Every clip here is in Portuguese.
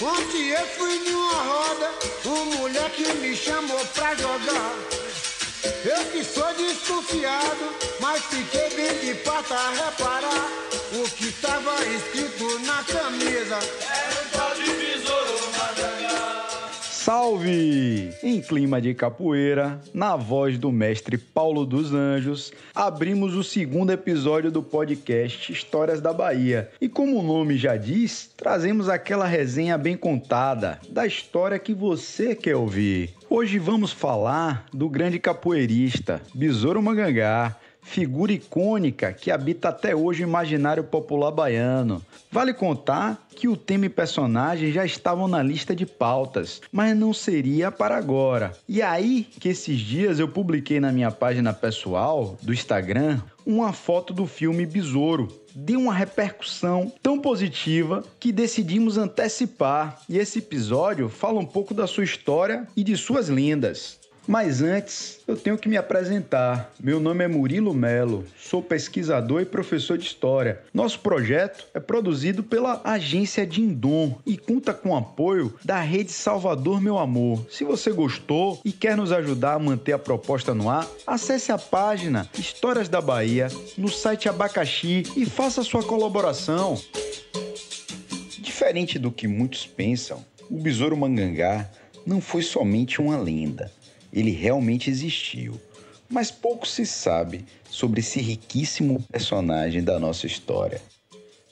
Ontem eu fui numa roda, um moleque me chamou pra jogar. Eu que sou desconfiado, mas fiquei bem de pata a reparar o que tava escrito na camisa. Era um tal de besouro Magangá. Salve! Em clima de capoeira, na voz do mestre Paulo dos Anjos, abrimos o segundo episódio do podcast Histórias da Bahia. E como o nome já diz, trazemos aquela resenha bem contada, da história que você quer ouvir. Hoje vamos falar do grande capoeirista, Besouro Magangá, figura icônica que habita até hoje o imaginário popular baiano. Vale contar que o tema e personagem já estavam na lista de pautas, mas não seria para agora. E aí que esses dias eu publiquei na minha página pessoal do Instagram uma foto do filme Besouro. Deu uma repercussão tão positiva que decidimos antecipar, e esse episódio fala um pouco da sua história e de suas lendas. Mas antes, eu tenho que me apresentar. Meu nome é Murilo Melo, sou pesquisador e professor de História. Nosso projeto é produzido pela agência Dindom e conta com o apoio da Rede Salvador Meu Amor. Se você gostou e quer nos ajudar a manter a proposta no ar, acesse a página Histórias da Bahia no site Abacaxi e faça sua colaboração. Diferente do que muitos pensam, o Besouro Magangá não foi somente uma lenda. Ele realmente existiu, mas pouco se sabe sobre esse riquíssimo personagem da nossa história.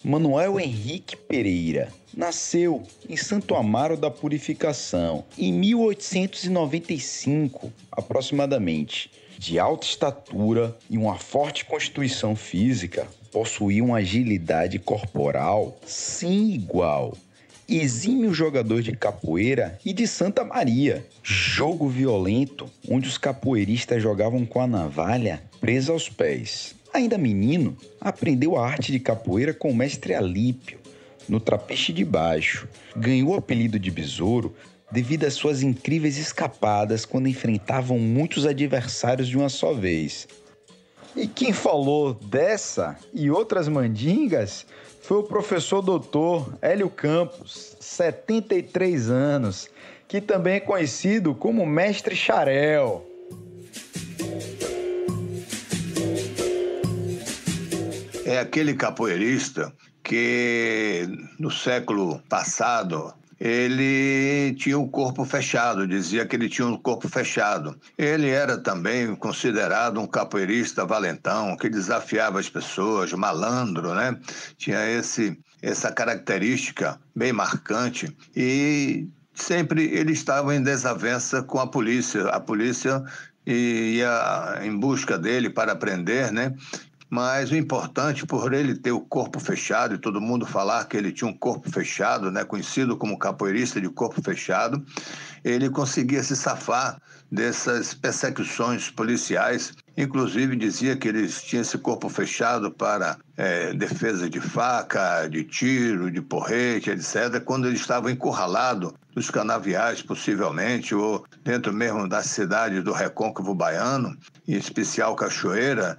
Manuel Henrique Pereira nasceu em Santo Amaro da Purificação em 1895, aproximadamente. De alta estatura e uma forte constituição física, possuía uma agilidade corporal sem igual. Exímio jogador de capoeira e de Santa Maria. Jogo violento, onde os capoeiristas jogavam com a navalha presa aos pés. Ainda menino, aprendeu a arte de capoeira com o mestre Alípio, no Trapiche de Baixo. Ganhou o apelido de Besouro devido às suas incríveis escapadas quando enfrentavam muitos adversários de uma só vez. E quem falou dessa e outras mandingas foi o professor doutor Hélio Campos, 73 anos, que também é conhecido como Mestre Xarel. É aquele capoeirista que no século passado ele tinha o corpo fechado, dizia que ele tinha um corpo fechado. Ele era também considerado um capoeirista valentão, que desafiava as pessoas, malandro, né? Tinha essa característica bem marcante e sempre ele estava em desavença com a polícia. A polícia ia em busca dele para prender, né? Mas o importante, por ele ter o corpo fechado e todo mundo falar que ele tinha um corpo fechado, né, conhecido como capoeirista de corpo fechado, ele conseguia se safar dessas persecuções policiais. Inclusive dizia que ele tinha esse corpo fechado para defesa de faca, de tiro, de porrete, etc., quando ele estava encurralado nos canaviais, possivelmente, ou dentro mesmo da cidade do Recôncavo Baiano, em especial Cachoeira.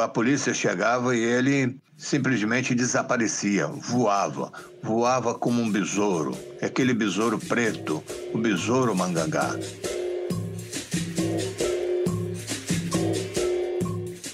A polícia chegava e ele simplesmente desaparecia, voava como um besouro, aquele besouro preto, o Besouro Magangá.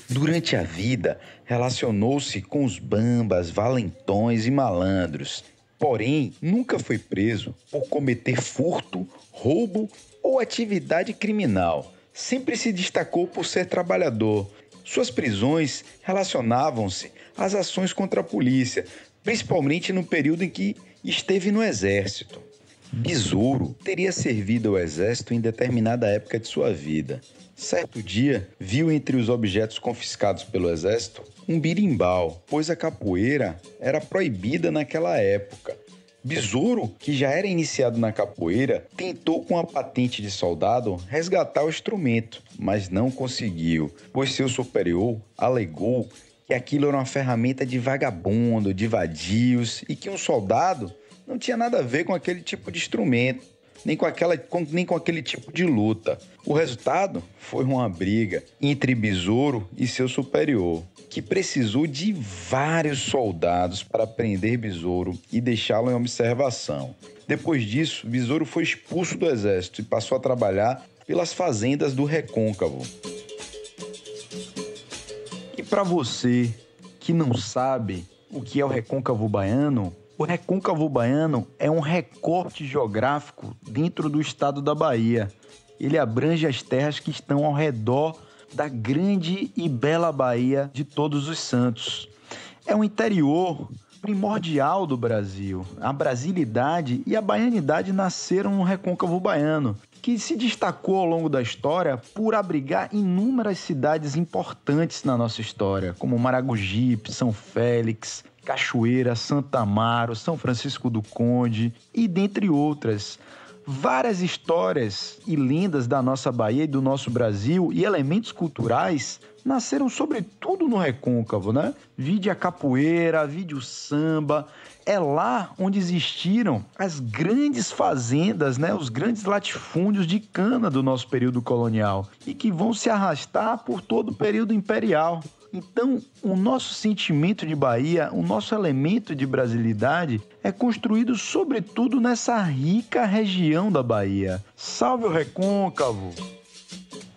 Durante a vida, relacionou-se com os bambas, valentões e malandros. Porém, nunca foi preso por cometer furto, roubo ou atividade criminal. Sempre se destacou por ser trabalhador. Suas prisões relacionavam-se às ações contra a polícia, principalmente no período em que esteve no exército. Besouro teria servido ao exército em determinada época de sua vida. Certo dia, viu entre os objetos confiscados pelo exército um birimbau, pois a capoeira era proibida naquela época. Besouro, que já era iniciado na capoeira, tentou com a patente de soldado resgatar o instrumento, mas não conseguiu, pois seu superior alegou que aquilo era uma ferramenta de vagabundo, de vadios, e que um soldado não tinha nada a ver com aquele tipo de instrumento. nem com aquele tipo de luta. O resultado foi uma briga entre Besouro e seu superior, que precisou de vários soldados para prender Besouro e deixá-lo em observação. Depois disso, Besouro foi expulso do exército e passou a trabalhar pelas fazendas do Recôncavo. E para você que não sabe o que é o Recôncavo Baiano, o Recôncavo Baiano é um recorte geográfico dentro do estado da Bahia. Ele abrange as terras que estão ao redor da grande e bela Bahia de Todos os Santos. É o interior primordial do Brasil. A brasilidade e a baianidade nasceram no Recôncavo Baiano, que se destacou ao longo da história por abrigar inúmeras cidades importantes na nossa história, como Maragogipe, São Félix, Cachoeira, Santa Amaro, São Francisco do Conde e dentre outras. Várias histórias e lendas da nossa Bahia e do nosso Brasil e elementos culturais nasceram sobretudo no Recôncavo, né? Vide a capoeira, vide o samba. É lá onde existiram as grandes fazendas, né? Os grandes latifúndios de cana do nosso período colonial e que vão se arrastar por todo o período imperial. Então, o nosso sentimento de Bahia, o nosso elemento de brasilidade é construído sobretudo nessa rica região da Bahia. Salve o Recôncavo!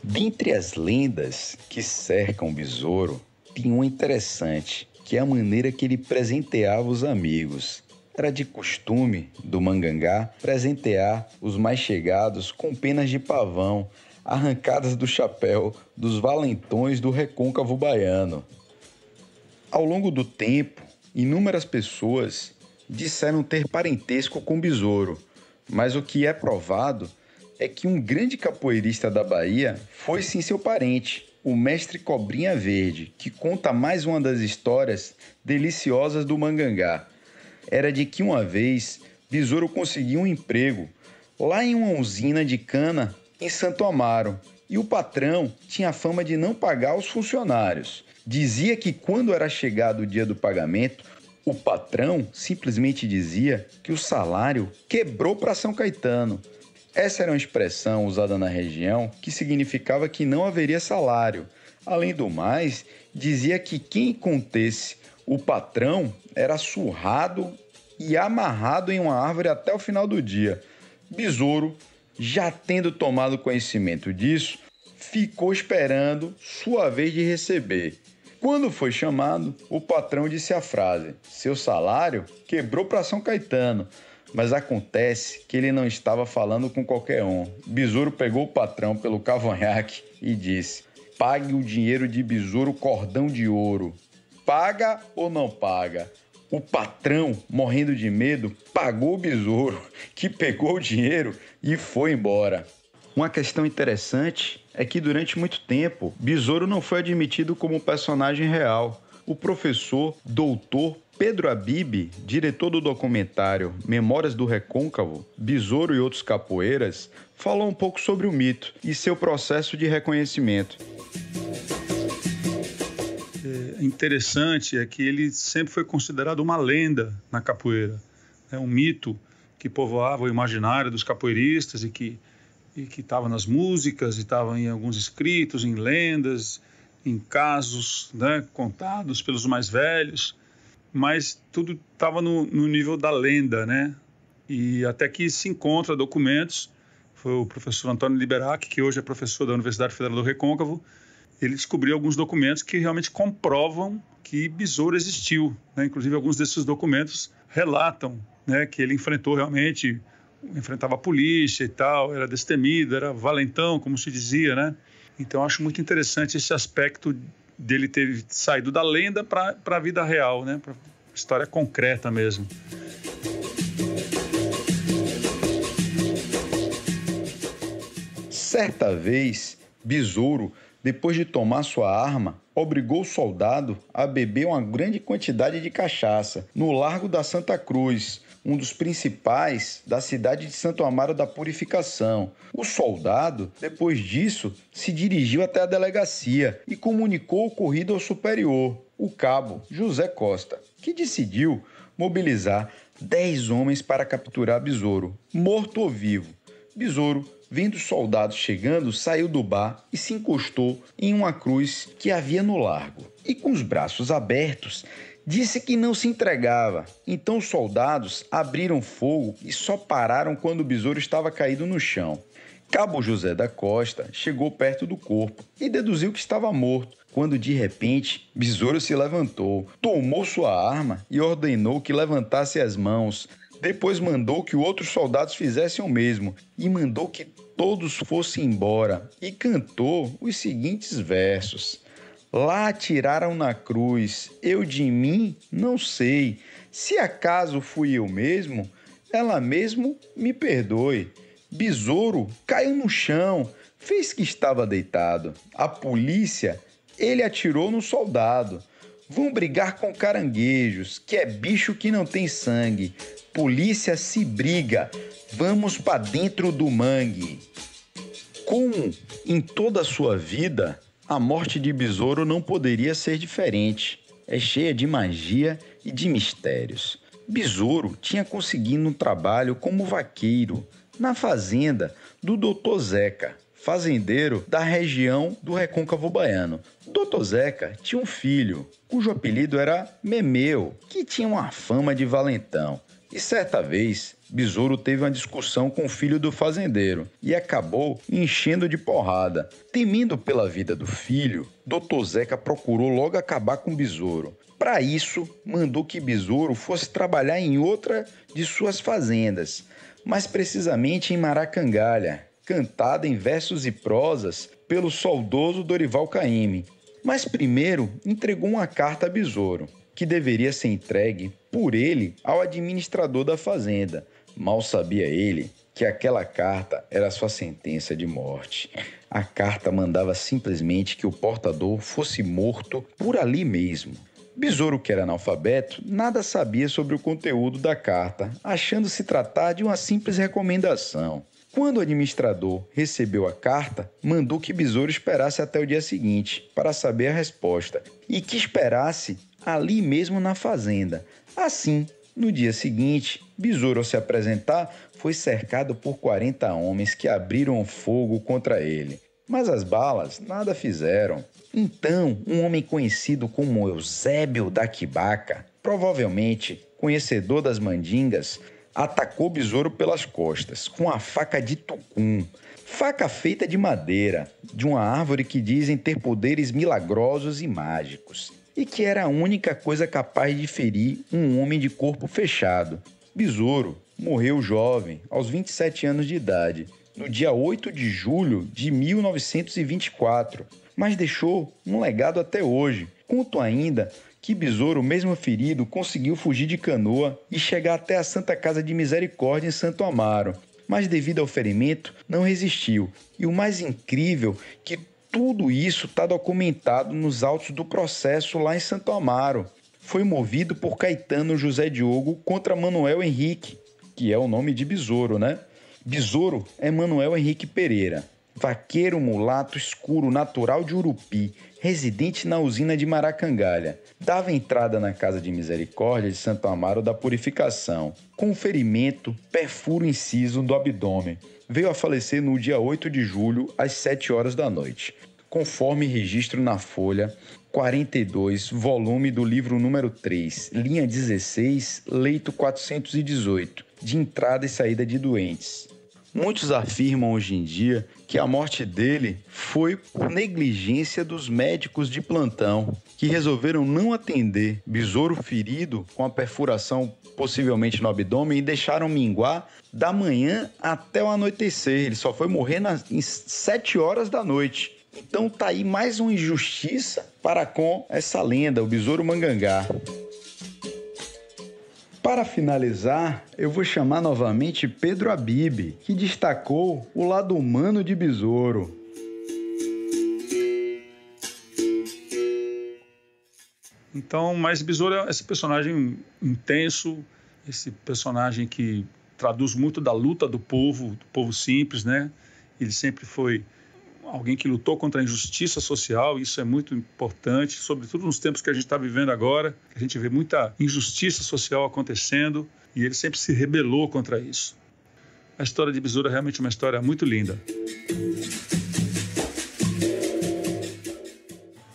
Dentre as lendas que cercam o Besouro, tem uma interessante, que é a maneira que ele presenteava os amigos. Era de costume do Mangangá presentear os mais chegados com penas de pavão, arrancadas do chapéu dos valentões do Recôncavo Baiano. Ao longo do tempo, inúmeras pessoas disseram ter parentesco com Besouro, mas o que é provado é que um grande capoeirista da Bahia foi sim seu parente, o mestre Cobrinha Verde, que conta mais uma das histórias deliciosas do Mangangá. Era de que uma vez Besouro conseguiu um emprego lá em uma usina de cana em Santo Amaro, e o patrão tinha a fama de não pagar os funcionários. Dizia que quando era chegado o dia do pagamento, o patrão simplesmente dizia que o salário quebrou para São Caetano. Essa era uma expressão usada na região que significava que não haveria salário. Além do mais, dizia que quem contesse o patrão era surrado e amarrado em uma árvore até o final do dia. Besouro, já tendo tomado conhecimento disso, ficou esperando sua vez de receber. Quando foi chamado, o patrão disse a frase: "Seu salário quebrou para São Caetano." Mas acontece que ele não estava falando com qualquer um. Besouro pegou o patrão pelo cavanhaque e disse: "Pague o dinheiro de Besouro cordão de ouro. Paga ou não paga?" O patrão, morrendo de medo, pagou o Besouro, que pegou o dinheiro e foi embora. Uma questão interessante é que durante muito tempo, Besouro não foi admitido como personagem real. O professor, doutor Pedro Abib, diretor do documentário Memórias do Recôncavo, Besouro e Outros Capoeiras, falou um pouco sobre o mito e seu processo de reconhecimento. Interessante é que ele sempre foi considerado uma lenda na capoeira. É um mito que povoava o imaginário dos capoeiristas e que estava nas músicas, e estava em alguns escritos, em lendas, em casos, né, contados pelos mais velhos, mas tudo estava no nível da lenda, né? E até que se encontra documentos, foi o professor Antônio Liberac, que hoje é professor da Universidade Federal do Recôncavo, ele descobriu alguns documentos que realmente comprovam que Besouro existiu, né? Inclusive alguns desses documentos relatam, né, que ele enfrentava a polícia e tal, era destemido, era valentão, como se dizia, né? Então acho muito interessante esse aspecto dele ter saído da lenda para a vida real, né? Para história concreta mesmo. Certa vez, Besouro, depois de tomar sua arma, obrigou o soldado a beber uma grande quantidade de cachaça no Largo da Santa Cruz, um dos principais da cidade de Santo Amaro da Purificação. O soldado, depois disso, se dirigiu até a delegacia e comunicou o ocorrido ao superior, o cabo José Costa, que decidiu mobilizar 10 homens para capturar Besouro, morto ou vivo. Besouro, vendo os soldados chegando, saiu do bar e se encostou em uma cruz que havia no largo. E com os braços abertos, disse que não se entregava. Então os soldados abriram fogo e só pararam quando o Besouro estava caído no chão. Cabo José da Costa chegou perto do corpo e deduziu que estava morto, quando de repente Besouro se levantou, tomou sua arma e ordenou que levantasse as mãos. Depois mandou que outros soldados fizessem o mesmo e mandou que todos fossem embora e cantou os seguintes versos. Lá atiraram na cruz, eu de mim não sei. Se acaso fui eu mesmo, ela mesmo me perdoe. Besouro caiu no chão, fez que estava deitado. A polícia, ele atirou no soldado. Vão brigar com caranguejos, que é bicho que não tem sangue. Polícia se briga, vamos pra dentro do mangue. Como em toda a sua vida, a morte de Besouro não poderia ser diferente. É cheia de magia e de mistérios. Besouro tinha conseguido um trabalho como vaqueiro na fazenda do Dr. Zeca, fazendeiro da região do Recôncavo Baiano. Dr. Zeca tinha um filho, cujo apelido era Memeu, que tinha uma fama de valentão. E certa vez, Besouro teve uma discussão com o filho do fazendeiro e acabou enchendo de porrada. Temendo pela vida do filho, Dr. Zeca procurou logo acabar com Besouro. Para isso, mandou que Besouro fosse trabalhar em outra de suas fazendas, mais precisamente em Maracangalha, cantada em versos e prosas pelo saudoso Dorival Caymmi. Mas primeiro entregou uma carta a Besouro, que deveria ser entregue por ele ao administrador da fazenda. Mal sabia ele que aquela carta era sua sentença de morte. A carta mandava simplesmente que o portador fosse morto por ali mesmo. Besouro, que era analfabeto, nada sabia sobre o conteúdo da carta, achando se tratar de uma simples recomendação. Quando o administrador recebeu a carta, mandou que Besouro esperasse até o dia seguinte para saber a resposta e que esperasse ali mesmo na fazenda. Assim, no dia seguinte, Besouro, ao se apresentar, foi cercado por 40 homens que abriram fogo contra ele. Mas as balas nada fizeram. Então, um homem conhecido como Eusébio da Quibaca, provavelmente conhecedor das mandingas, atacou Besouro pelas costas com a faca de tucum, faca feita de madeira, de uma árvore que dizem ter poderes milagrosos e mágicos, e que era a única coisa capaz de ferir um homem de corpo fechado. Besouro morreu jovem, aos 27 anos de idade, no dia 8 de julho de 1924, mas deixou um legado até hoje. Conto ainda que Besouro, mesmo ferido, conseguiu fugir de canoa e chegar até a Santa Casa de Misericórdia em Santo Amaro, mas devido ao ferimento não resistiu. E o mais incrível é que tudo isso está documentado nos autos do processo lá em Santo Amaro. Foi movido por Caetano José Diogo contra Manuel Henrique, que é o nome de Besouro, né? Besouro é Manuel Henrique Pereira, vaqueiro mulato escuro natural de Urupi, residente na usina de Maracangalha. Dava entrada na Casa de Misericórdia de Santo Amaro da Purificação, com ferimento, perfuro inciso do abdômen. Veio a falecer no dia 8 de julho, às 7 horas da noite, conforme registro na Folha 42, volume do livro número 3, linha 16, leito 418, de entrada e saída de doentes. Muitos afirmam hoje em dia que a morte dele foi por negligência dos médicos de plantão, que resolveram não atender Besouro ferido com a perfuração possivelmente no abdômen e deixaram minguar da manhã até o anoitecer. Ele só foi morrer em 7 horas da noite. Então tá aí mais uma injustiça para com essa lenda, o Besouro Mangangá. Para finalizar, eu vou chamar novamente Pedro Abib, que destacou o lado humano de Besouro. Então, mas Besouro é esse personagem intenso, esse personagem que traduz muito da luta do povo simples, né? Ele sempre foi alguém que lutou contra a injustiça social, isso é muito importante, sobretudo nos tempos que a gente está vivendo agora, que a gente vê muita injustiça social acontecendo, e ele sempre se rebelou contra isso. A história de Besouro é realmente uma história muito linda.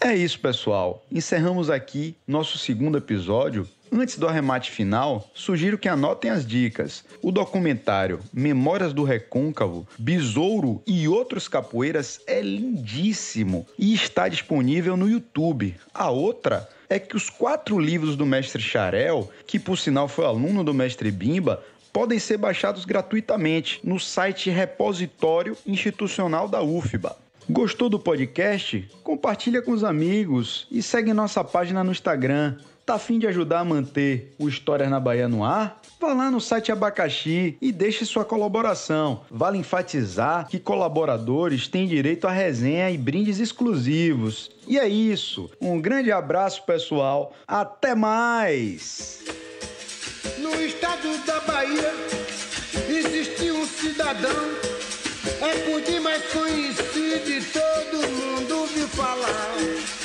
É isso, pessoal. Encerramos aqui nosso segundo episódio. Antes do arremate final, sugiro que anotem as dicas. O documentário Memórias do Recôncavo, Besouro e Outros Capoeiras é lindíssimo e está disponível no YouTube. A outra é que os 4 livros do Mestre Xarel, que por sinal foi aluno do Mestre Bimba, podem ser baixados gratuitamente no site Repositório Institucional da UFBA. Gostou do podcast? Compartilha com os amigos e segue nossa página no Instagram. Tá a fim de ajudar a manter o Histórias na Bahia no ar? Vá lá no site Abacaxi e deixe sua colaboração. Vale enfatizar que colaboradores têm direito a resenha e brindes exclusivos. E é isso. Um grande abraço, pessoal. Até mais! No estado da Bahia existiu um cidadão, é por demais conhecido e todo mundo ouviu falar.